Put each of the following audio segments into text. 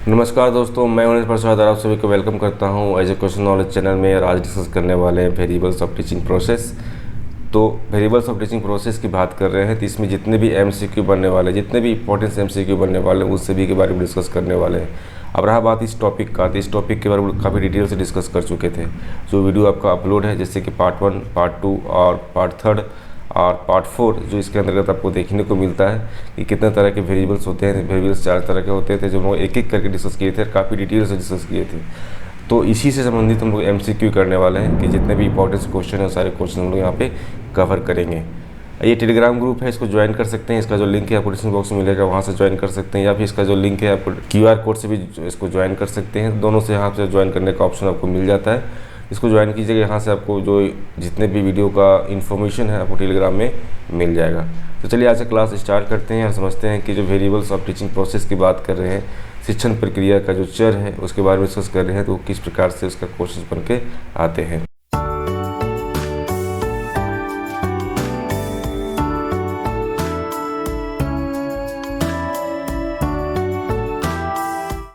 नमस्कार दोस्तों, मैं उन्नीस प्रसाद आप सभी को वेलकम करता हूं एजुकेशन नॉलेज चैनल में। और आज डिस्कस करने वाले हैं वेरिएबल्स ऑफ टीचिंग प्रोसेस। तो वेरिएबल्स ऑफ टीचिंग प्रोसेस की बात कर रहे हैं, तो इसमें जितने भी एमसीक्यू बनने वाले, जितने भी इंपॉर्टेंट एमसीक्यू बनने वाले हैं, उस सभी के बारे में डिस्कस करने वाले हैं। अब रहा बात इस टॉपिक का, तो इस टॉपिक के बारे में काफ़ी डिटेल से डिस्कस कर चुके थे। जो वीडियो आपका अपलोड है, जैसे कि पार्ट 1, पार्ट 2 और पार्ट 3 और पार्ट 4, जो इसके अंतर्गत आपको देखने को मिलता है कि कितने तरह के वेरिएबल्स होते हैं। वेरिएबल्स 4 तरह के होते थे, जो हम लोग एक एक करके डिस्कस किए थे, काफ़ी डिटेल से डिस्कस किए थे। तो इसी से संबंधित हम लोग एमसीक्यू करने वाले हैं कि जितने भी इंपॉर्टेंट क्वेश्चन हैं, सारे क्वेश्चन हम लोग यहाँ पे कवर करेंगे। ये टेलीग्राम ग्रुप है, इसको ज्वाइन कर सकते हैं। इसका जो लिंक है आपको डिस्क्रिप्शन बॉक्स में मिलेगा, वहाँ से ज्वाइन कर सकते हैं, या फिर इसका जो लिंक है आपको QR कोड से भी इसको ज्वाइन कर सकते हैं। दोनों से यहाँ से ज्वाइन करने का ऑप्शन आपको मिल जाता है। इसको ज्वाइन कीजिएगा, यहाँ से आपको जो जितने भी वीडियो का इन्फॉर्मेशन है आपको टेलीग्राम में मिल जाएगा। तो चलिए आज से क्लास स्टार्ट करते हैं और समझते हैं कि जो वेरिएबल्स ऑफ टीचिंग प्रोसेस की बात कर रहे हैं, शिक्षण प्रक्रिया का जो चर है उसके बारे में डिस्कस कर रहे हैं, तो किस प्रकार से उसका क्वेश्चन बन के आते हैं।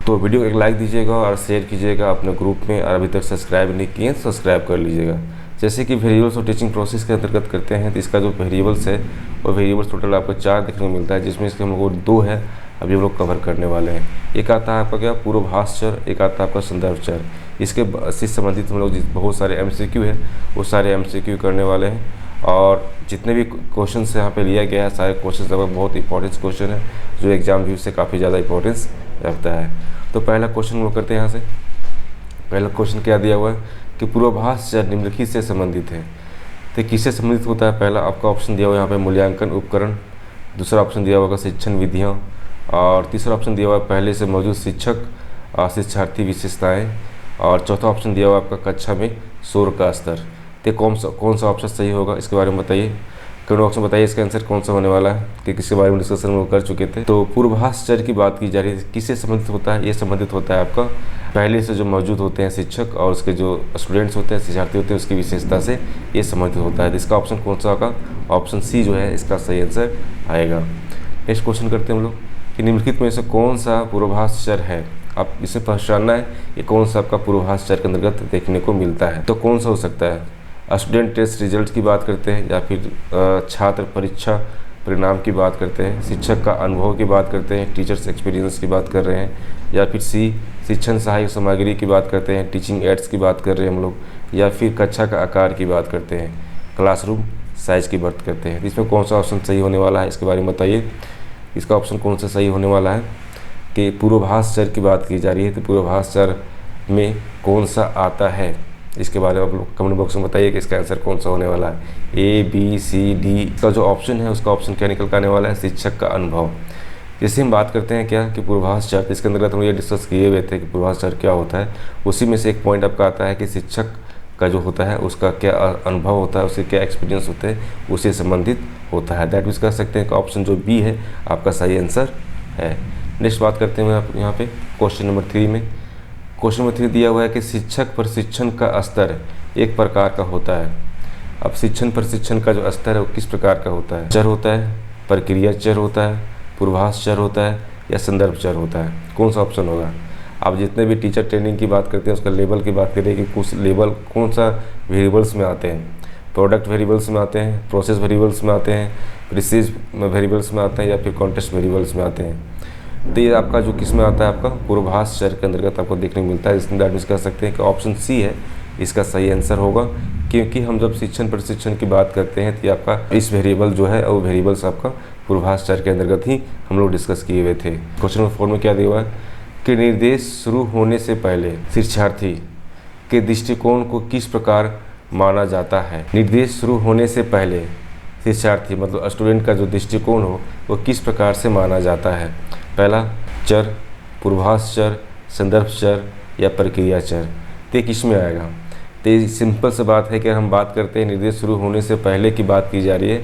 तो वीडियो को एक लाइक दीजिएगा और शेयर कीजिएगा अपने ग्रुप में, और अभी तक सब्सक्राइब नहीं किए तो सब्सक्राइब कर लीजिएगा। जैसे कि वेरिएबल्स और टीचिंग प्रोसेस के अंतर्गत करते हैं, तो इसका जो वेरिएबल्स है वो वेरिएबल्स टोटल आपको 4 देखने को मिलता है, जिसमें इसके हम लोग 2 है अभी हम लोग कवर करने वाले हैं। एक आता है आपका क्या, पूर्वाभास चर, एक आता है आपका संदर्भ चर। इससे संबंधित हम लोग बहुत सारे एमसीक्यू है, वो सारे एमसीक्यू करने वाले हैं। और जितने भी क्वेश्चन यहाँ पे लिया गया है, सारे क्वेश्चन लगभग बहुत इंपॉर्टेंट क्वेश्चन है, जो एग्जाम व्यू से काफ़ी ज़्यादा इंपॉर्टेंस रखता है। तो पहला क्वेश्चन हम लोग करते हैं यहाँ से। पहला क्वेश्चन क्या दिया हुआ है कि पूर्वाभास चर निम्नलिखित से संबंधित है। तो किससे संबंधित होता है? पहला आपका ऑप्शन दिया हुआ है यहाँ पे मूल्यांकन उपकरण, दूसरा ऑप्शन दिया हुआ है शिक्षण विधियाँ, और तीसरा ऑप्शन दिया हुआ है पहले से मौजूद शिक्षक और शिक्षार्थी विशेषताएँ, और चौथा ऑप्शन दिया हुआ है आपका कक्षा में शोर का स्तर। तो कौन सा ऑप्शन सही होगा, इसके बारे में बताइए। कमेंट बॉक्स में बताइए इसका आंसर कौन सा होने वाला है, कि किसके बारे में डिस्कशन हम लोग कर चुके थे। तो पूर्वाभास चर की बात की जा रही है, किससे संबंधित होता है? ये संबंधित होता है आपका पहले से जो मौजूद होते हैं शिक्षक और उसके जो स्टूडेंट्स होते हैं, शिक्षार्थी होते हैं, उसकी विशेषता से ये संबंधित होता है। तो इसका ऑप्शन कौन सा होगा? ऑप्शन सी जो है इसका सही आंसर आएगा। नेक्स्ट क्वेश्चन करते हैं हम लोग कि निम्नलिखित में से कौन सा पूर्वाभास चर है। आप इसे पहचानना है, ये कौन सा आपका पूर्वाभास चर के अंतर्गत देखने को मिलता है। तो कौन सा हो सकता है? स्टूडेंट टेस्ट रिजल्ट की बात करते हैं, या फिर छात्र परीक्षा परिणाम की बात करते हैं, शिक्षक का अनुभव की बात करते हैं, टीचर्स एक्सपीरियंस की बात कर रहे हैं, या फिर सी शिक्षण सहायक सामग्री की बात करते हैं, टीचिंग एड्स की बात कर रहे हैं हम लोग, या फिर कक्षा का आकार की बात करते हैं, क्लासरूम साइज की बात करते हैं। इसमें कौन सा ऑप्शन सही होने वाला है, इसके बारे में बताइए। इसका ऑप्शन कौन सा सही होने वाला है कि पूर्वाभास चर की बात की जा रही है, तो पूर्वाभास चर में कौन सा आता है, इसके बारे में आप लोग कमेंट बॉक्स में बताइए कि इसका आंसर कौन सा होने वाला है। A, B, C, D का जो ऑप्शन है उसका ऑप्शन क्या निकल कर आने वाला है? शिक्षक का अनुभव। जैसे हम बात करते हैं क्या कि पूर्वाभास चर, इसके अंतर्गत हम ये डिस्कस किए हुए थे कि पूर्वाभास चर क्या होता है। उसी में से एक पॉइंट आपका आता है कि शिक्षक का जो होता है उसका क्या अनुभव होता है, उसके क्या एक्सपीरियंस होते हैं, उससे संबंधित होता है। दैट मीन्स कह सकते हैं कि ऑप्शन जो बी है आपका सही आंसर है। नेक्स्ट बात करते हैं आप यहाँ पे क्वेश्चन नंबर 3 में। क्वेश्चन नंबर 3 दिया हुआ है कि शिक्षक प्रशिक्षण का स्तर एक प्रकार का होता है। अब शिक्षण प्रशिक्षण का जो स्तर है वो किस प्रकार का होता है? चर होता है, प्रक्रिया चर होता है, पूर्वाभास चर होता है, या संदर्भ चर होता है? कौन सा ऑप्शन होगा? आप जितने भी टीचर ट्रेनिंग की बात करते हैं उसका लेवल की बात करें कि कुछ लेवल कौन सा वेरिएबल्स में आते हैं। प्रोडक्ट वेरिएबल्स में आते हैं, प्रोसेस वेरिएबल्स में आते हैं, प्रीसीज वेरिएबल्स में आते हैं, या फिर कॉन्टेक्स्ट वेरिएबल्स में आते हैं। तो ये आपका जो किस में आता है? आपका पूर्वाभास चर के अंतर्गत आपको देखने को मिलता है। इसमें दैट मीन्स कह सकते हैं कि ऑप्शन सी है इसका सही आंसर होगा, क्योंकि हम जब शिक्षण प्रशिक्षण की बात करते हैं तो आपका इस वेरिएबल जो है वो वेरिएबल्स आपका पूर्वाभास चर के अंतर्गत ही हम लोग डिस्कस किए हुए थे। क्वेश्चन नंबर 4 में क्या दिया हुआ है कि निर्देश शुरू होने से पहले शिक्षार्थी के दृष्टिकोण को किस प्रकार माना जाता है। निर्देश शुरू होने से पहले शिक्षार्थी मतलब स्टूडेंट का जो दृष्टिकोण हो वो किस प्रकार से माना जाता है? पहला चर, पूर्वाभास चर, संदर्भ चर, या प्रक्रिया चर। तो किस में आएगा? तो ये सिंपल सी बात है कि हम बात करते हैं निर्देश शुरू होने से पहले की बात की जा रही है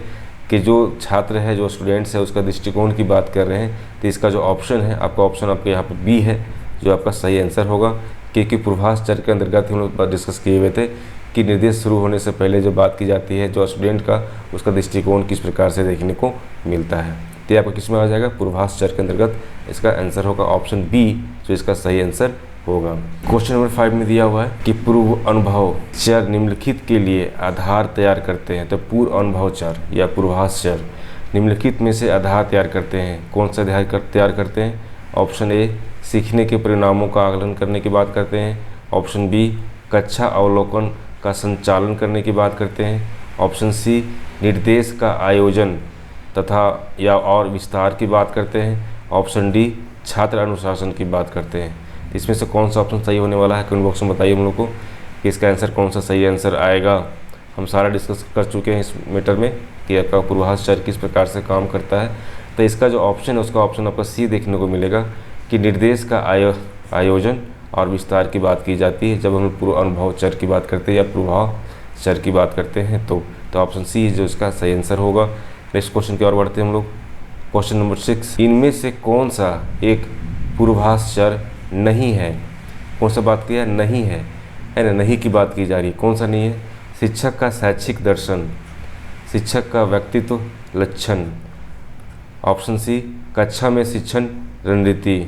कि जो छात्र है, जो स्टूडेंट्स है, उसका दृष्टिकोण की बात कर रहे हैं। तो इसका जो ऑप्शन है आपका ऑप्शन आपके यहाँ पर बी है, जो आपका सही आंसर होगा, क्योंकि पूर्वाभास चर के अंतर्गत हम लोग डिस्कस किए हुए थे कि निर्देश शुरू होने से पहले जो बात की जाती है, जो स्टूडेंट का उसका दृष्टिकोण किस प्रकार से देखने को मिलता है। तो ये आपका किस में आ जाएगा, पूर्वाभास चर के अंतर्गत इसका आंसर होगा ऑप्शन बी, जो इसका सही आंसर होगा। क्वेश्चन नंबर 5 में दिया हुआ है कि पूर्व अनुभव चर निम्नलिखित के लिए आधार तैयार करते हैं। तो पूर्व अनुभव चर या पूर्वाभास चर निम्नलिखित में से आधार तैयार करते हैं। कौन सा आधार तैयार करते हैं? ऑप्शन ए, सीखने के परिणामों का आकलन करने की बात करते हैं। ऑप्शन बी, कक्षा अवलोकन का संचालन करने की बात करते हैं। ऑप्शन सी, निर्देश का आयोजन तथा या और विस्तार की बात करते हैं। ऑप्शन डी, छात्र अनुशासन की बात करते हैं। इसमें से कौन सा ऑप्शन सही होने वाला है? कमेंट बॉक्स में बताइए हम लोग को कि इसका आंसर कौन सा सही आंसर आएगा। हम सारा डिस्कस कर चुके हैं इस मैटर में कि आपका पूर्वाभास चर किस प्रकार से काम करता है। तो इसका जो ऑप्शन है उसका ऑप्शन आपका सी देखने को मिलेगा कि निर्देश का आयोजन और विस्तार की बात की जाती है जब हम पूर्व अनुभव चर की बात करते हैं या पूर्वाभाव चर की बात करते हैं। तो ऑप्शन सी जो इसका सही आंसर होगा। नेक्स्ट क्वेश्चन की ओर बढ़ते हैं हम लोग। क्वेश्चन नंबर 6, इनमें से कौन सा एक पूर्वाभास चर नहीं है? कौन सा बात किया? नहीं है ना, नहीं की बात की जा रही है। कौन सा नहीं है? शिक्षक का शैक्षिक दर्शन, शिक्षक का व्यक्तित्व लक्षण। ऑप्शन सी, कक्षा में शिक्षण रणनीति।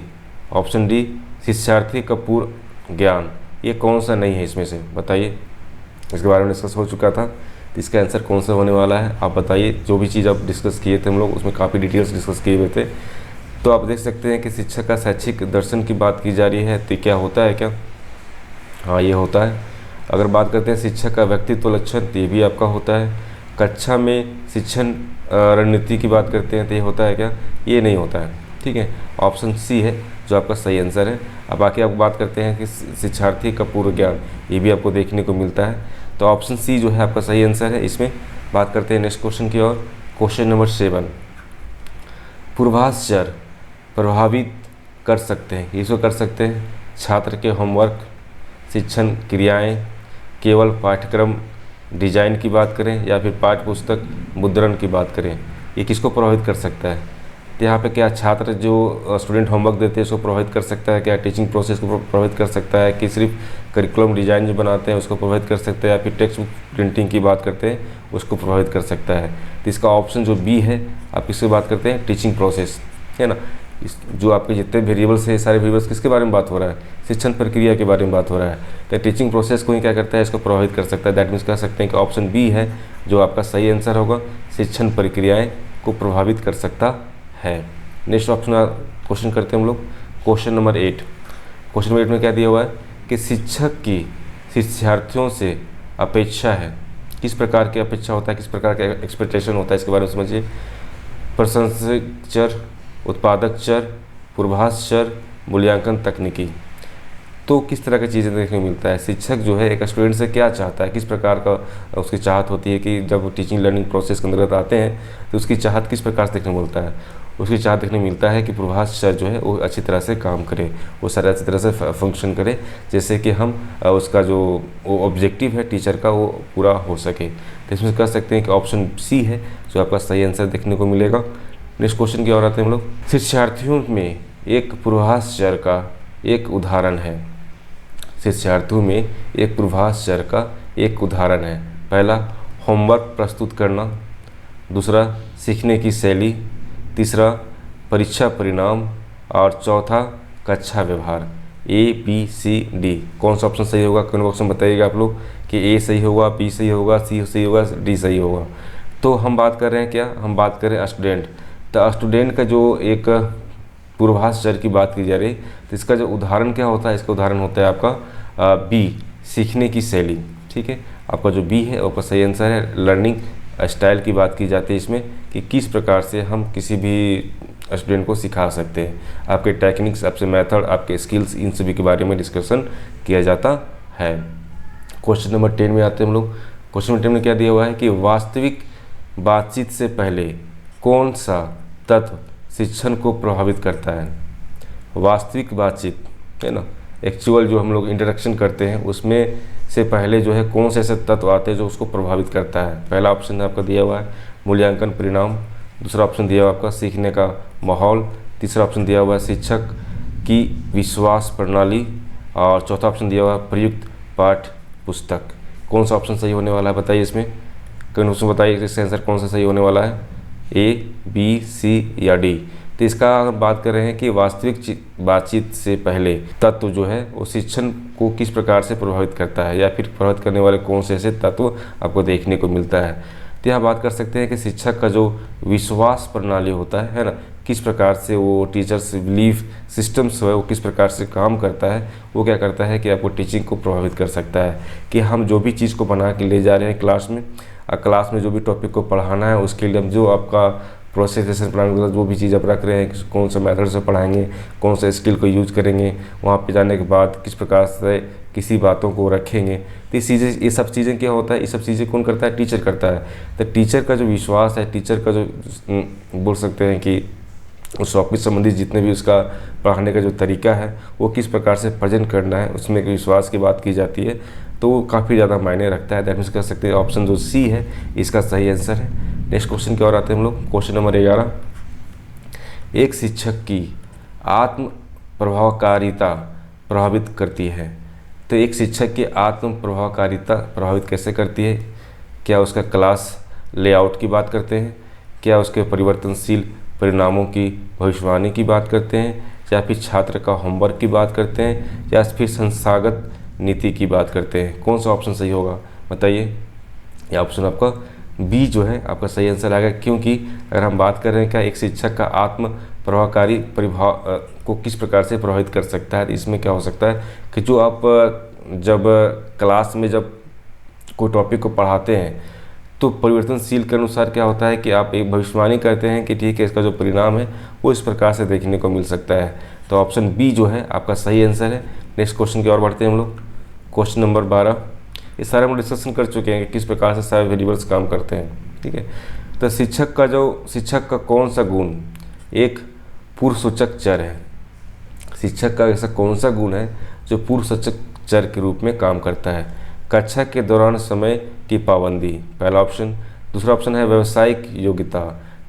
ऑप्शन डी, शिक्षार्थी का पूर्व ज्ञान। ये कौन सा नहीं है इसमें से? बताइए। इसके बारे में डिस्कस हो चुका था, तो इसका आंसर कौन सा होने वाला है आप बताइए। जो भी चीज़ आप डिस्कस किए थे हम लोग उसमें काफ़ी डिटेल्स डिस्कस किए हुए थे। तो आप देख सकते हैं कि शिक्षक का शैक्षिक दर्शन की बात की जा रही है। तो क्या होता है क्या? हाँ, ये होता है। अगर बात करते हैं शिक्षक का व्यक्तित्व लक्षण, तो ये भी आपका होता है। कक्षा में शिक्षण रणनीति की बात करते हैं तो ये होता है क्या? ये नहीं होता है। ठीक है, ऑप्शन सी है जो आपका सही आंसर है। अब बाकी आप बात करते हैं कि शिक्षार्थी का पूर्व ज्ञान, ये भी आपको देखने को मिलता है। तो ऑप्शन सी जो है आपका सही आंसर है। इसमें बात करते हैं नेक्स्ट क्वेश्चन की ओर। क्वेश्चन नंबर 7, पूर्वाभास चर प्रभावित कर सकते हैं, इसको कर सकते हैं छात्र के होमवर्क, शिक्षण क्रियाएं, केवल पाठ्यक्रम डिजाइन की बात करें या फिर पाठ्य पुस्तक मुद्रण की बात करें, ये किसको प्रभावित कर सकता है? तो यहाँ पे क्या छात्र जो स्टूडेंट होमवर्क देते हैं उसको प्रभावित कर सकता है? क्या टीचिंग प्रोसेस को प्रभावित कर सकता है? कि सिर्फ करिकुलम डिज़ाइन जो बनाते हैं उसको प्रभावित कर सकता है? या फिर टेक्स्ट बुक प्रिंटिंग की बात करते हैं उसको प्रभावित कर सकता है? तो इसका ऑप्शन जो बी है, आप किससे बात करते हैं? टीचिंग प्रोसेस, है ना। इस जो आपके जितने वेरिएबल्स है, सारे वेरिएबल्स किसके बारे में बात हो रहा है? शिक्षण प्रक्रिया के बारे में बात हो रहा है। तो टीचिंग प्रोसेस को ही क्या करता है? इसको प्रभावित कर सकता है। दैट मीन्स कह सकते हैं कि ऑप्शन बी है जो आपका सही आंसर होगा, शिक्षण प्रक्रियाएँ को प्रभावित कर सकता है। नेक्स्ट ऑप्शन क्वेश्चन करते हैं हम लोग। क्वेश्चन नंबर 8, क्वेश्चन नंबर 8 में क्या दिया हुआ है कि शिक्षक की शिक्षार्थियों से अपेक्षा है। किस प्रकार की अपेक्षा होता है, किस प्रकार का एक्सपेक्टेशन होता है, इसके बारे में समझिए। प्रशंसक चर, उत्पादक चर, पूर्वाभास चर, मूल्यांकन तकनीकी। तो किस तरह की चीज़ें देखने को मिलता है? शिक्षक जो है एक स्टूडेंट से क्या चाहता है, किस प्रकार का उसकी चाहत होती है कि जब वो टीचिंग लर्निंग प्रोसेस के अंतर्गत आते हैं तो उसकी चाहत किस प्रकार से देखने को मिलता है? उसकी चाहत देखने को मिलता है कि पूर्वाभास चर जो है वो अच्छी तरह से काम करे, वो सारा अच्छी तरह से फंक्शन करे, जैसे कि हम उसका जो वो ऑब्जेक्टिव है टीचर का वो पूरा हो सके। तो इसमें कह सकते हैं कि ऑप्शन सी है जो आपका सही आंसर देखने को मिलेगा। नेक्स्ट क्वेश्चन की ओर आते हैं हम लोग। शिक्षार्थियों में एक पूर्वाभास चर का एक उदाहरण है। शिक्षार्थियों में एक पूर्वाभास चर का एक उदाहरण है। पहला, होमवर्क प्रस्तुत करना। दूसरा, सीखने की शैली। तीसरा, परीक्षा परिणाम। और चौथा, कक्षा व्यवहार। ए, बी, सी, डी, कौन सा ऑप्शन सही होगा? कमेंट बॉक्स में बताइएगा आप लोग कि ए सही होगा, बी सही होगा, सी सही होगा, डी सही होगा। तो हम बात कर रहे हैं क्या? हम बात कर रहे हैं स्टूडेंट। तो स्टूडेंट का जो एक पूर्वाभास चर की बात की जा रही, तो इसका जो उदाहरण क्या होता है? इसका उदाहरण होता है आपका बी, सीखने की शैली। ठीक है, आपका जो बी है आपका सही आंसर है। लर्निंग स्टाइल की बात की जाती है इसमें कि किस प्रकार से हम किसी भी स्टूडेंट को सिखा सकते हैं। आपके टेक्निक्स, आपसे मेथड, आपके स्किल्स, इन सभी के बारे में डिस्कशन किया जाता है। क्वेश्चन नंबर 10 में आते हैं हम लोग। क्वेश्चन नंबर 10 में क्या दिया हुआ है कि वास्तविक बातचीत से पहले कौन सा तत्व शिक्षण को प्रभावित करता है? वास्तविक बातचीत, है ना, एक्चुअल जो हम लोग इंटरेक्शन करते हैं उसमें से पहले जो है कौन से ऐसे तत्व आते हैं जो उसको प्रभावित करता है? पहला ऑप्शन आपका दिया हुआ है मूल्यांकन परिणाम। दूसरा ऑप्शन दिया हुआ आपका सीखने का माहौल। तीसरा ऑप्शन दिया हुआ है शिक्षक की विश्वास प्रणाली। और चौथा ऑप्शन दिया हुआ है प्रयुक्त पाठ्य पुस्तक। कौन सा ऑप्शन सही होने वाला है बताइए इसमें? कमेंट बॉक्स में बताइए इसका आंसर कौन सा सही होने वाला है। A, B, C या D। तो इसका हम बात कर रहे हैं कि वास्तविक बातचीत से पहले तत्व जो है वो शिक्षण को किस प्रकार से प्रभावित करता है, या फिर प्रभावित करने वाले कौन से ऐसे तत्व आपको देखने को मिलता है। तो यहाँ बात कर सकते हैं कि शिक्षक का जो विश्वास प्रणाली होता है ना, किस प्रकार से वो टीचर्स बिलीफ सिस्टम्स है वो किस प्रकार से काम करता है, वो क्या करता है कि आपको टीचिंग को प्रभावित कर सकता है। कि हम जो भी चीज़ को बना के ले जा रहे हैं क्लास में जो भी टॉपिक को पढ़ाना है, उसके लिए हम जो आपका प्रोसेस लेसन प्लान जो भी चीज़ आप रख रहे हैं, कौन सा मेथड से पढ़ाएंगे, कौन सा स्किल को यूज करेंगे, वहाँ पे जाने के बाद किस प्रकार से किसी बातों को रखेंगे। तो ये सब चीज़ें क्या होता है, ये सब चीज़ें कौन करता है, टीचर करता है। तो टीचर का जो विश्वास है, टीचर का जो बोल सकते हैं कि उस टॉपिक संबंधित जितने भी उसका पढ़ाने का जो तरीका है वो किस प्रकार से प्रेजेंट करना है, उसमें एक विश्वास की बात की जाती है, तो वो काफ़ी ज़्यादा मायने रखता है। दैट मीन्स कह सकते हैं ऑप्शन जो सी है इसका सही आंसर है। नेक्स्ट क्वेश्चन की ओर आते हैं हम लोग। क्वेश्चन नंबर 11, एक शिक्षक की आत्म प्रभावकारिता प्रभावित करती है। तो एक शिक्षक की आत्म प्रभावकारिता प्रभावित कैसे करती है? क्या उसका क्लास लेआउट की बात करते हैं, क्या उसके परिवर्तनशील परिणामों की भविष्यवाणी की बात करते हैं, या फिर छात्र का होमवर्क की बात करते हैं, या फिर संस्थागत नीति की बात करते हैं? कौन सा ऑप्शन सही होगा बताइए? यह ऑप्शन आपका बी जो है आपका सही आंसर आएगा, क्योंकि अगर हम बात कर रहे हैं क्या एक शिक्षक का आत्म प्रभावकारी प्रभाव को किस प्रकार से प्रभावित कर सकता है, तो इसमें क्या हो सकता है कि जो आप जब क्लास में जब कोई टॉपिक को पढ़ाते हैं तो परिवर्तनशील के अनुसार क्या होता है कि आप एक भविष्यवाणी करते हैं कि ठीक है इसका जो परिणाम है वो इस प्रकार से देखने को मिल सकता है। तो ऑप्शन बी जो है आपका सही आंसर है। नेक्स्ट क्वेश्चन की ओर बढ़ते हैं हम लोग। क्वेश्चन नंबर 12, ये सारे हम डिस्कशन कर चुके हैं कि किस प्रकार से सारे वेरिएबल्स काम करते हैं, ठीक है। तो शिक्षक का कौन सा गुण एक पूर्वसूचक चर है? शिक्षक का ऐसा कौन सा गुण है जो पूर्वसूचक चर के रूप में काम करता है? कक्षा के दौरान समय की पाबंदी, पहला ऑप्शन। दूसरा ऑप्शन है व्यावसायिक योग्यता।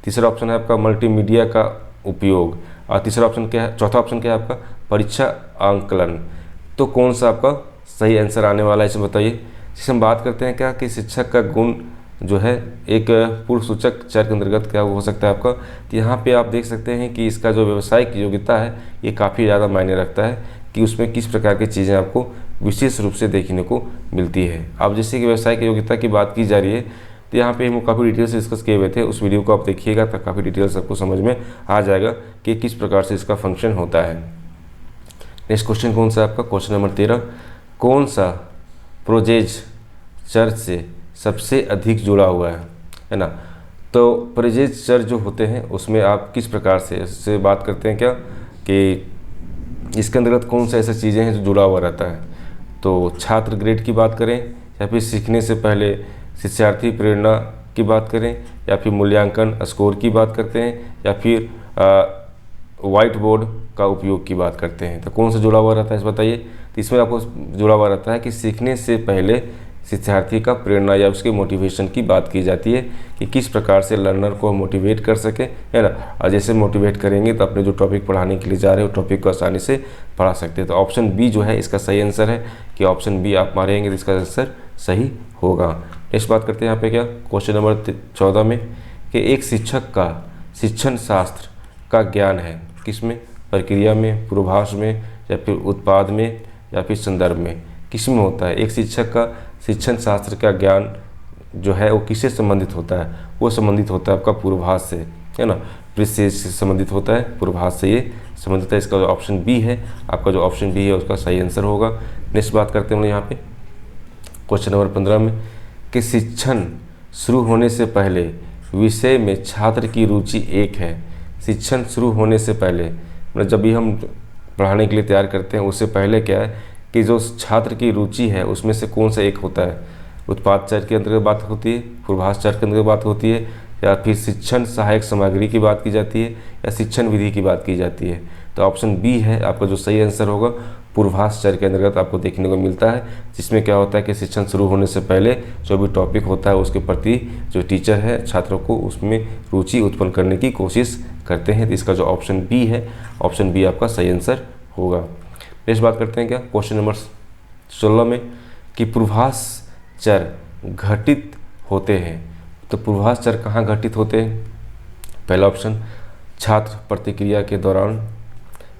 तीसरा ऑप्शन है आपका मल्टीमीडिया का उपयोग। और तीसरा ऑप्शन क्या है, चौथा ऑप्शन क्या है आपका परीक्षा आंकलन। तो कौन सा आपका सही आंसर आने वाला है इसे बताइए। जिसे हम बात करते हैं क्या कि शिक्षक का गुण जो है एक पूर्वसूचक चर के अंतर्गत क्या हो सकता है आपका। तो यहाँ पे आप देख सकते हैं कि इसका जो व्यावसायिक योग्यता है ये काफ़ी ज़्यादा मायने रखता है कि उसमें किस प्रकार की चीज़ें आपको विशेष रूप से देखने को मिलती है। अब जैसे कि व्यावसायिक योग्यता की बात की जा रही है तो यहाँ पे हम काफ़ी डिटेल से डिस्कस किए हुए थे, उस वीडियो को आप देखिएगा तो काफ़ी डिटेल से आपको समझ में आ जाएगा कि किस प्रकार से इसका फंक्शन होता है। नेक्स्ट क्वेश्चन कौन सा है आपका? क्वेश्चन नंबर 13, कौन सा प्रोजेज चर से सबसे अधिक जुड़ा हुआ है ना। तो प्रोजेज चर जो होते हैं उसमें आप किस प्रकार से इससे बात करते हैं क्या कि इसके अंतर्गत कौन सा ऐसा चीज़ें हैं जो जुड़ा हुआ रहता है। तो छात्र ग्रेड की बात करें, या फिर सीखने से पहले शिक्षार्थी प्रेरणा की बात करें, या फिर मूल्यांकन स्कोर की बात करते हैं, या फिर वाइट बोर्ड का उपयोग की बात करते हैं। तो कौन सा जुड़ा हुआ रहता है इस बताइए। तो इसमें आपको जुड़ा हुआ रहता है कि सीखने से पहले शिक्षार्थी का प्रेरणा या उसके मोटिवेशन की बात की जाती है कि किस प्रकार से लर्नर को मोटिवेट कर सके, है ना। और जैसे मोटिवेट करेंगे तो अपने जो टॉपिक पढ़ाने के लिए जा रहे हो टॉपिक को आसानी से पढ़ा सकते हैं। तो ऑप्शन बी जो है इसका सही आंसर है कि ऑप्शन बी आप मारेंगे तो इसका आंसर सही होगा। नेक्स्ट बात करते हैं यहाँ पे क्या क्वेश्चन नंबर 14 में कि एक शिक्षक का शिक्षण शास्त्र का ज्ञान है किसमें? प्रक्रिया में, पूर्वाभास में, या फिर उत्पाद में, या फिर संदर्भ में, किस में होता है? एक शिक्षक का शिक्षण शास्त्र का ज्ञान जो है वो किससे संबंधित होता है? वो संबंधित होता है आपका पूर्वाभास से, है ना। पृष्ठ से संबंधित होता है, पूर्वाभास से ये संबंधित है। इसका जो ऑप्शन बी है आपका जो ऑप्शन बी है उसका सही आंसर होगा। नेक्स्ट बात करते हैं यहाँ पे क्वेश्चन नंबर 15 में कि शिक्षण शुरू होने से पहले विषय में छात्र की रुचि एक है। शिक्षण शुरू होने से पहले मतलब जब भी हम पढ़ाने के लिए तैयार करते हैं उससे पहले क्या है कि जो छात्र की रुचि है उसमें से कौन सा एक होता है? उत्पाद चर के अंतर्गत बात होती है, पूर्वाभास चर के अंतर्गत बात होती है, या फिर शिक्षण सहायक सामग्री की बात की जाती है, या शिक्षण विधि की बात की जाती है। तो ऑप्शन बी है आपका जो सही आंसर होगा। पूर्वाभास चर के अंतर्गत आपको देखने को मिलता है, जिसमें क्या होता है कि शिक्षण शुरू होने से पहले जो भी टॉपिक होता है उसके प्रति जो टीचर है छात्रों को उसमें रुचि उत्पन्न करने की कोशिश करते हैं। तो इसका जो ऑप्शन बी है, ऑप्शन बी आपका सही आंसर होगा। नेक्स्ट बात करते हैं क्या क्वेश्चन नंबर 16 में कि पूर्वाभास चर घटित होते हैं। तो पूर्वाभास चर कहाँ घटित होते हैं? पहला ऑप्शन छात्र प्रतिक्रिया के दौरान,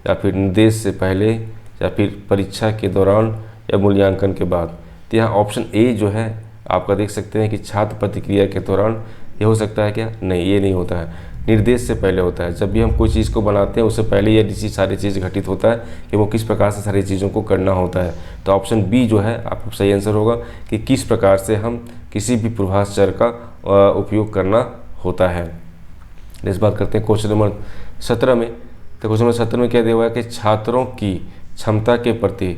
या फिर निर्देश से पहले, या फिर परीक्षा के दौरान, या मूल्यांकन के बाद। तो यहाँ ऑप्शन ए जो है आपका देख सकते हैं कि छात्र प्रतिक्रिया के दौरान, ये हो सकता है क्या? नहीं, ये नहीं होता है, निर्देश से पहले होता है। जब भी हम कोई चीज़ को बनाते हैं उससे पहले ये सारी चीज़ घटित होता है कि वो किस प्रकार से सारी चीज़ों को करना होता है। तो ऑप्शन बी जो है आपका सही आंसर होगा कि किस प्रकार से हम किसी भी पूर्वाभास चर का उपयोग करना होता है। इस बात करते हैं क्वेश्चन नंबर 17 में। तो क्वेश्चन नंबर 17 में क्या दिया हुआ है कि छात्रों की क्षमता के प्रति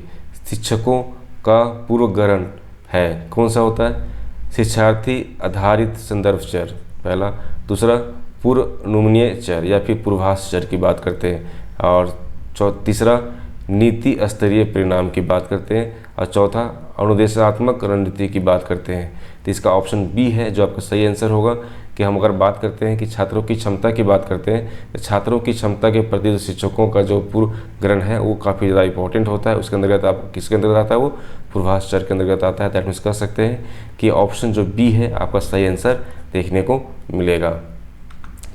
शिक्षकों का पूर्व ग्रहण है, कौन सा होता है? शिक्षार्थी आधारित संदर्भ चर पहला, दूसरा पूर्वानुमानीय चर या फिर पूर्वाभास चर की बात करते हैं, और तीसरा नीति स्तरीय परिणाम की बात करते हैं, और चौथा अनुदेशात्मक रणनीति की बात करते हैं। तो इसका ऑप्शन बी है जो आपका सही आंसर होगा कि हम अगर बात करते हैं कि छात्रों की क्षमता की बात करते हैं तो छात्रों की क्षमता के प्रति जो शिक्षकों का जो पूर्व ग्रहण है वो काफ़ी ज़्यादा इंपॉर्टेंट होता है। उसके अंतर्गत आप किसके अंतर्गत आता है? वो पूर्वाभास चर के अंतर्गत आता है। दैट मीन्स कह सकते हैं कि ऑप्शन जो बी है आपका सही आंसर देखने को मिलेगा।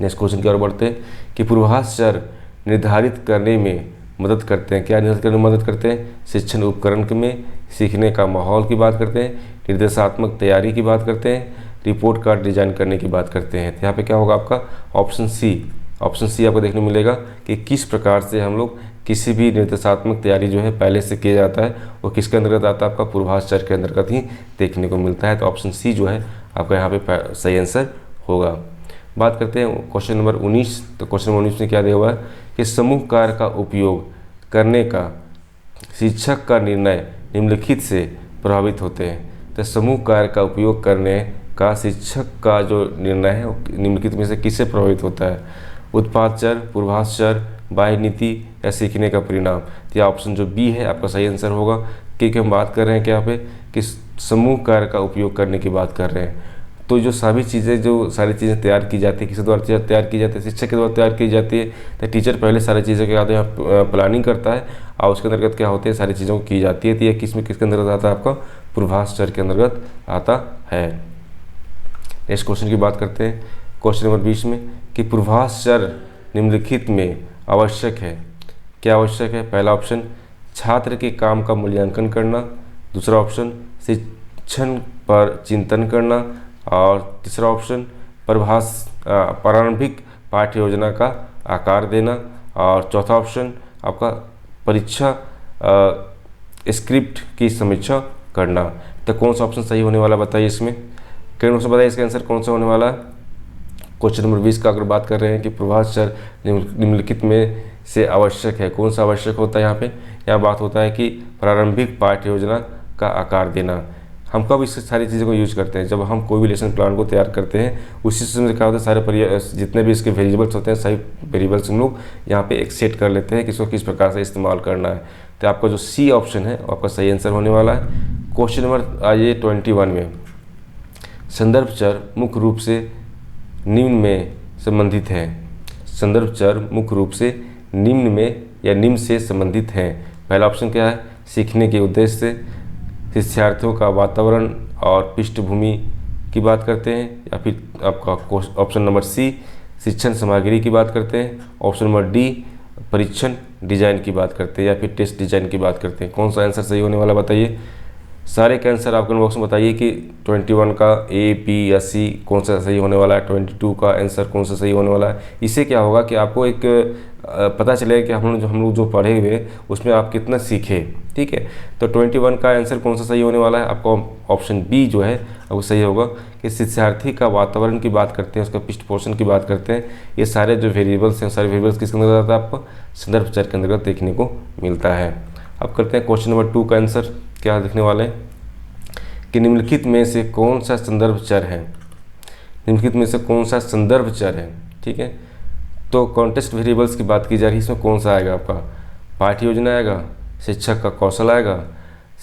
नेक्स्ट क्वेश्चन की ओर बढ़ते हैं कि पूर्वाभास चर निर्धारित करने में मदद करते हैं। क्या निर्धारित करने में मदद करते हैं? शिक्षण उपकरण में सीखने का माहौल की बात करते हैं, निर्देशात्मक तैयारी की बात करते हैं, रिपोर्ट कार्ड डिजाइन करने की बात करते हैं। तो यहाँ पे क्या होगा आपका? ऑप्शन सी आपको देखने मिलेगा कि किस प्रकार से हम लोग किसी भी निर्देशात्मक तैयारी जो है पहले से किया जाता है वो किसके अंतर्गत आता है? आपका पूर्वाभास चर के अंतर्गत ही देखने को मिलता है। तो ऑप्शन सी जो है आपका यहाँ पे सही आंसर होगा। बात करते हैं क्वेश्चन नंबर 19। तो क्वेश्चन नंबर 19 में क्या दिया हुआ है कि समूह कार्य का उपयोग करने का शिक्षक का निर्णय निम्नलिखित से प्रभावित होते हैं। तो समूह कार्य का उपयोग करने का शिक्षक का जो निर्णय है वो निम्नलिखित में से किससे प्रभावित होता है? उत्पाद चर, पूर्वाभास चर, बाह्य नीति, या सीखने का परिणाम। तो यह ऑप्शन जो बी है आपका सही आंसर होगा, क्योंकि हम बात कर रहे हैं क्या यहाँ पे कि समूह कार्य का उपयोग करने की बात कर रहे हैं। तो जो सारी चीज़ें तैयार की जाती है, किसी द्वारा तैयार की जाती है? शिक्षक के द्वारा तैयार की जाती है। तो टीचर पहले सारी चीज़ों के आते हैं प्लानिंग करता है और उसके अंतर्गत क्या होते हैं सारी चीज़ों को की जाती है। तो ये किसके अंतर्गत आता है? आपका पूर्वाभास चर के अंतर्गत आता है। नेक्स्ट क्वेश्चन की बात करते हैं क्वेश्चन नंबर 20 में कि पूर्वाभास चर निम्नलिखित में आवश्यक है। क्या आवश्यक है? पहला ऑप्शन छात्र के काम का मूल्यांकन करना, दूसरा ऑप्शन शिक्षण पर चिंतन करना, और तीसरा ऑप्शन प्रारंभिक पाठ्य योजना का आकार देना, और चौथा ऑप्शन आपका परीक्षा स्क्रिप्ट की समीक्षा करना। तो कौन सा ऑप्शन सही होने वाला बताइए इसमें? कौन सा बताइए इसका आंसर कौन सा होने वाला है? क्वेश्चन नंबर 20 का अगर बात कर रहे हैं कि पूर्वाभास चर निम्नलिखित में से आवश्यक है, कौन सा आवश्यक होता है? यहाँ पे बात होता है कि प्रारंभिक पाठ्य योजना का आकार देना। हम कब इस सारी चीज़ों को यूज करते हैं? जब हम कोई भी लेसन प्लान को तैयार करते हैं उसी समय क्या होता है सारे जितने भी इसके वेरिएबल्स होते हैं सही वेरिएबल्स हम लोग यहाँ पे एक सेट कर लेते हैं कि इसको किस प्रकार से इस्तेमाल करना है। तो आपका जो सी ऑप्शन है आपका सही आंसर होने वाला है। क्वेश्चन नंबर आइए 21 में, संदर्भ चर मुख्य रूप से निम्न में संबंधित हैं। संदर्भ चर मुख्य रूप से निम्न में या निम्न से संबंधित हैं। पहला ऑप्शन क्या है? सीखने के उद्देश्य से, शिक्षार्थियों का वातावरण और पृष्ठभूमि की बात करते हैं, या फिर आपका ऑप्शन नंबर सी शिक्षण सामग्री की बात करते हैं, ऑप्शन नंबर डी परीक्षण डिजाइन की बात करते हैं, या फिर टेस्ट डिजाइन की बात करते हैं। कौन सा आंसर सही होने वाला बताइए? सारे के आंसर आप कमेंट बॉक्स में बताइए कि 21 का ए, बी या सी कौन सा सही होने वाला है, 22 का आंसर कौन सा सही होने वाला है। इससे क्या होगा कि आपको एक पता चलेगा कि हम लोग जो पढ़े हुए उसमें आप कितना सीखे। ठीक है, तो 21 का आंसर कौन सा सही होने वाला है? आपको ऑप्शन बी जो है वो सही होगा कि शिक्षार्थी का वातावरण की बात करते हैं, उसका पृष्ठपोषण की बात करते हैं। ये सारे जो वेरिएबल्स हैं सारे वेरिएबल्स किसके अंदर आता है? आपको संदर्भ चर के अंतर्गत देखने को मिलता है। अब करते हैं क्वेश्चन नंबर 2 का आंसर क्या लिखने वाले हैं कि निम्नलिखित में से कौन सा संदर्भ चर है? निम्नलिखित में से कौन सा संदर्भ चर है? ठीक है, तो कॉन्टेक्स्ट वेरिएबल्स की बात की जा रही है, इसमें कौन सा आएगा? आपका पाठ्य योजना आएगा, शिक्षक का कौशल आएगा,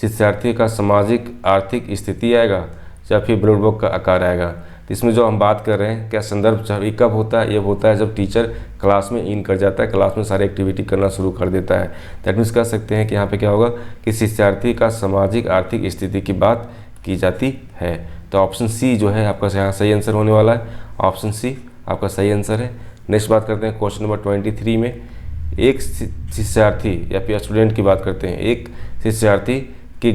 शिक्षार्थी का सामाजिक आर्थिक स्थिति आएगा, या फिर ब्लड बुक का आकार आएगा। तो इसमें जो हम बात कर रहे हैं क्या संदर्भ चर ये कब होता है? ये होता है जब टीचर क्लास में इन कर जाता है, क्लास में सारी एक्टिविटी करना शुरू कर देता है। दैट मीन्स कह सकते हैं कि यहाँ पे क्या होगा कि शिक्षार्थी का सामाजिक आर्थिक स्थिति की बात की जाती है। तो ऑप्शन सी जो है आपका यहाँ सही आंसर होने वाला है। ऑप्शन सी आपका सही आंसर है। नेक्स्ट बात करते हैं क्वेश्चन नंबर 23 में, एक शिष्यार्थी या फिर स्टूडेंट की बात करते हैं, एक शिष्यार्थी की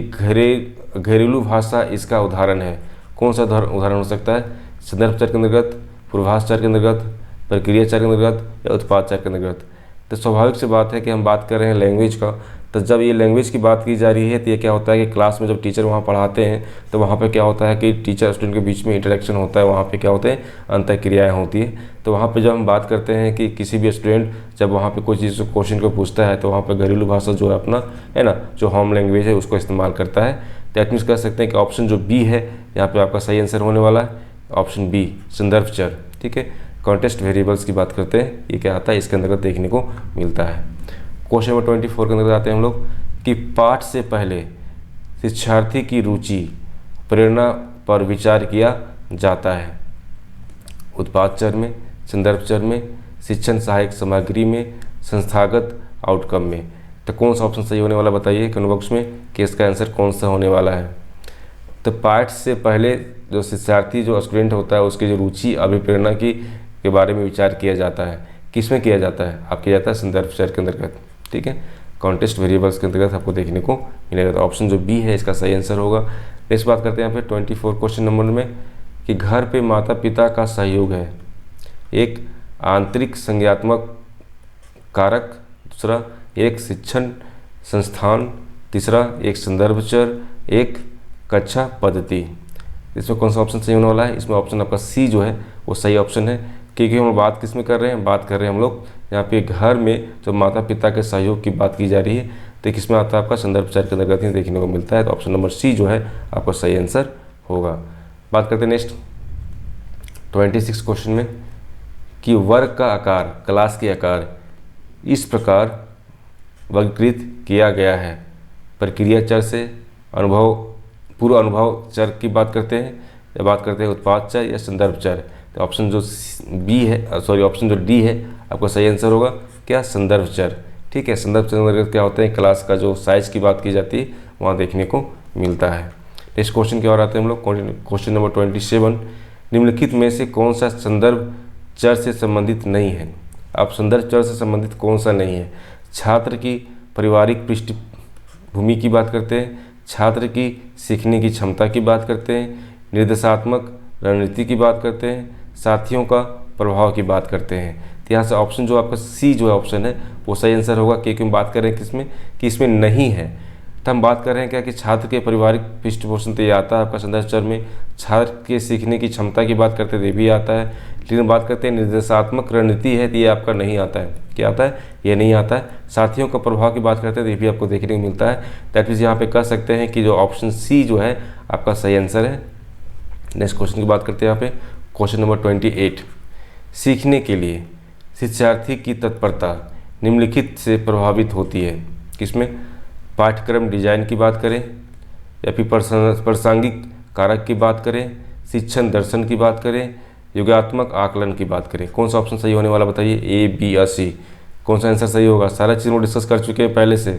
घरेलू भाषा इसका उदाहरण है। कौन सा उदाहरण हो सकता है? संदर्भ चर के अंतर्गत, पूर्वाभास चर के अंतर्गत, प्रक्रिया चर के अंतर्गत या उत्पाद चर के अंतर्गत। तो स्वाभाविक सी बात है कि हम बात कर रहे हैं लैंग्वेज का, तो जब ये लैंग्वेज की बात की जा रही है तो ये क्या होता है कि क्लास में जब टीचर वहाँ पढ़ाते हैं तो वहाँ पे क्या होता है कि टीचर स्टूडेंट के बीच में इंटरेक्शन होता है, वहाँ पे क्या होते हैं, अंतःक्रियाएँ होती है। तो वहाँ पे जब हम बात करते हैं कि किसी भी स्टूडेंट जब वहाँ पे कोई चीज़ क्वेश्चन को पूछता है तो वहाँ पे घरेलू भाषा जो है अपना है ना, जो होम लैंग्वेज है उसको इस्तेमाल करता है। दैट मीन्स कह सकते हैं कि ऑप्शन जो बी है यहाँ पर आपका सही आंसर होने वाला है, ऑप्शन बी संदर्भ चर। ठीक है, कॉन्टेक्स्ट वेरिएबल्स की बात करते हैं, ये क्या आता है इसके अंतर्गत देखने को मिलता है। क्वेश्चन नंबर 24 के अंदर आते हैं हम लोग कि पाठ से पहले शिक्षार्थी की रुचि प्रेरणा पर विचार किया जाता है। उत्पाद चर में, संदर्भ चर में, शिक्षण सहायक सामग्री में, संस्थागत आउटकम में। तो कौन सा ऑप्शन सही होने वाला बताइए कमेंट बॉक्स में कि इसका आंसर कौन सा होने वाला है। तो पाठ से पहले जो शिक्षार्थी जो स्टूडेंट होता है उसकी जो रुचि अभिप्रेरणा के बारे में विचार किया जाता है, किस में किया जाता है? आप किया जाता है संदर्भ चर के अंतर्गत। ठीक है, कॉन्टेक्स्ट वेरिएबल्स के अंतर्गत आपको देखने को मिलेगा। तो ऑप्शन जो बी है इसका सही आंसर होगा। नेक्स्ट बात करते हैं यहाँ पे 24 क्वेश्चन नंबर में कि घर पे माता पिता का सहयोग है। एक आंतरिक संज्ञात्मक कारक, दूसरा एक शिक्षण संस्थान, तीसरा एक संदर्भ चर, एक कक्षा पद्धति। इसमें कौन सा ऑप्शन सही होने वाला है? इसमें ऑप्शन आपका सी जो है वो सही ऑप्शन है, क्योंकि हम बात किस में कर रहे हैं? बात कर रहे हैं हम लोग यहाँ पे घर में जो माता पिता के सहयोग की बात की जा रही है, तो किसमें आता है? आपका संदर्भ चर के अंतर्गत ही देखने को मिलता है। तो ऑप्शन नंबर सी जो है आपका सही आंसर होगा। बात करते हैं नेक्स्ट 26 क्वेश्चन में कि वर्ग का आकार, क्लास के आकार इस प्रकार वर्गीकृत किया गया है। प्रक्रिया चर से अनुभव, पूर्व अनुभव चर की बात करते हैं या बात करते हैं उत्पाद चर या संदर्भ चर। तो ऑप्शन जो बी है, सॉरी ऑप्शन जो डी है आपका सही आंसर होगा क्या? संदर्भ चर। ठीक है, संदर्भ चर अंतर्गत क्या होते हैं? क्लास का जो साइज की बात की जाती है वहाँ देखने को मिलता है। नेक्स्ट क्वेश्चन की ओर आते हैं हम लोग। क्वेश्चन नंबर 27, निम्नलिखित में से कौन सा संदर्भ चर से संबंधित नहीं है? आप संदर्भ चर से संबंधित कौन सा नहीं है? छात्र की पारिवारिक पृष्ठभूमि की बात करते हैं, छात्र की सीखने की क्षमता की बात करते हैं, निर्देशात्मक रणनीति की बात करते हैं, साथियों का प्रभाव की बात करते हैं। तो यहाँ से ऑप्शन जो आपका सी जो है ऑप्शन है वो सही आंसर होगा, क्योंकि हम बात कर रहे हैं किसमें कि इसमें नहीं है। तो हम बात कर रहे हैं क्या कि छात्र के पारिवारिक पृष्ठपोषण तो ये आता है आपका संदर्भ चर में, छात्र के सीखने की क्षमता की बात करते हैं तो ये भी आता है, लेकिन बात करते हैं निर्देशात्मक रणनीति है तो ये आपका नहीं आता है। क्या आता है? ये नहीं आता है। साथियों का प्रभाव की बात करते हैं तो ये भी आपको देखने को मिलता है। दैट मीन्स यहाँ पे कह सकते हैं कि जो ऑप्शन सी जो है आपका सही आंसर है। नेक्स्ट क्वेश्चन की बात करते हैं यहाँ पे क्वेश्चन नंबर 28, सीखने के लिए शिक्षार्थी की तत्परता निम्नलिखित से प्रभावित होती है। किसमें? पाठ्यक्रम डिजाइन की बात करें या फिर प्रासंगिक कारक की बात करें, शिक्षण दर्शन की बात करें, योगात्मक आकलन की बात करें। कौन सा ऑप्शन सही होने वाला बताइए? ए, बी या सी? कौन सा आंसर सही होगा? सारा चीज़ हम डिस्कस कर चुके हैं पहले से,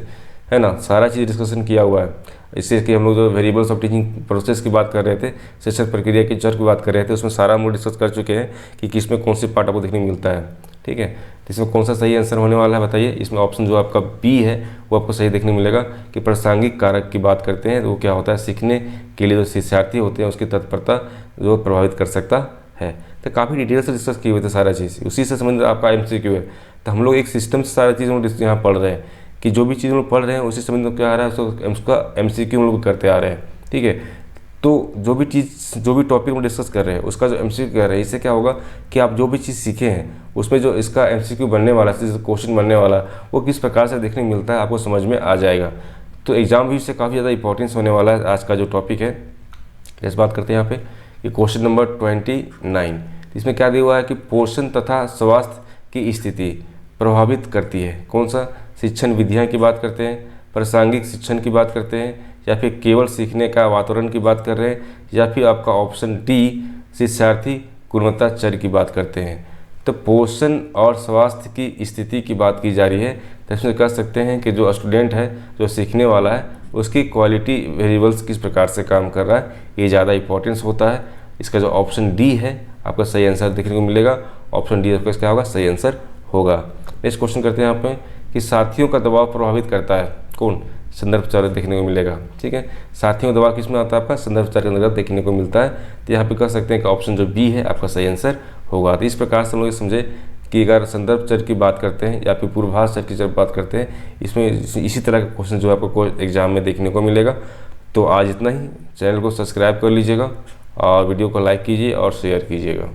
है ना, सारा चीज़ डिस्कशन किया हुआ है। इससे कि हम लोग जो वेरिएबल्स ऑफ टीचिंग प्रोसेस की बात कर रहे थे, शिक्षण प्रक्रिया की चर की बात कर रहे थे, उसमें सारा हम लोग डिस्कस कर चुके हैं कि किसमें कौन सी पार्ट आपको देखने को मिलता है। ठीक है, तो इसमें कौन सा सही आंसर होने वाला है बताइए? इसमें ऑप्शन जो आपका बी है वो आपको सही देखने मिलेगा कि प्रासंगिक कारक की बात करते हैं तो वो क्या होता है? सीखने के लिए जो शिक्षार्थी होते हैं उसकी तत्परता जो प्रभावित कर सकता है। तो काफ़ी डिटेल से डिस्कस किए हुए थे सारा चीज़, उसी से संबंधित आपका MCQ है। तो हम लोग एक सिस्टम से सारा चीज़ हम लोग यहाँ पढ़ रहे हैं कि जो भी चीज़ हम लोग पढ़ रहे हैं उसी संबंधित क्या आ रहा है उसका MCQ हम लोग करते आ रहे हैं। ठीक है, तो जो भी चीज़, जो भी टॉपिक हम डिस्कस कर रहे हैं उसका जो MCQ कर रहे हैं, इससे क्या होगा कि आप जो भी चीज़ सीखे हैं उसमें जो इसका MCQ बनने वाला है, क्वेश्चन बनने वाला वो किस प्रकार से देखने को मिलता है आपको समझ में आ जाएगा। तो एग्जाम भी इससे काफ़ी ज़्यादा इंपॉर्टेंस होने वाला है आज का जो टॉपिक है। इस बात करते हैं यहाँ पे कि क्वेश्चन नंबर 29, इसमें क्या दिया हुआ है कि पोषण तथा स्वास्थ्य की स्थिति प्रभावित करती है। कौन सा? शिक्षण विधियाँ की बात करते हैं, प्रासंगिक शिक्षण की बात करते हैं, या फिर केवल सीखने का वातावरण की बात कर रहे हैं, या फिर आपका ऑप्शन डी शिक्षार्थी गुणवत्ता चर की बात करते हैं। तो पोषण और स्वास्थ्य की स्थिति की बात की जा रही है, तो इसमें कह सकते हैं कि जो स्टूडेंट है, जो सीखने वाला है, उसकी क्वालिटी वेरिएबल्स किस प्रकार से काम कर रहा है, ये ज़्यादा इंपॉर्टेंस होता है। इसका जो ऑप्शन डी है आपका सही आंसर देखने को मिलेगा। ऑप्शन डी आपका क्या होगा, सही आंसर होगा। नेक्स्ट क्वेश्चन करते हैं यहाँ पे कि साथियों का दबाव प्रभावित करता है कौन, संदर्भ चार्ज देखने को मिलेगा। ठीक है, साथियों का दबाव किस में आता है, आपका संदर्भ चार्ज के अंतर्गत देखने को मिलता है। तो यहाँ पे कह सकते हैं कि ऑप्शन जो बी है आपका सही आंसर होगा। तो इस प्रकार से हम लोग समझे कि अगर संदर्भ चर की बात करते हैं या फिर पूर्वाभास चर की जब बात करते हैं, इसमें इसी तरह का क्वेश्चन जो आपको एग्जाम में देखने को मिलेगा। तो आज इतना ही, चैनल को सब्सक्राइब कर लीजिएगा और वीडियो को लाइक कीजिए और शेयर कीजिएगा।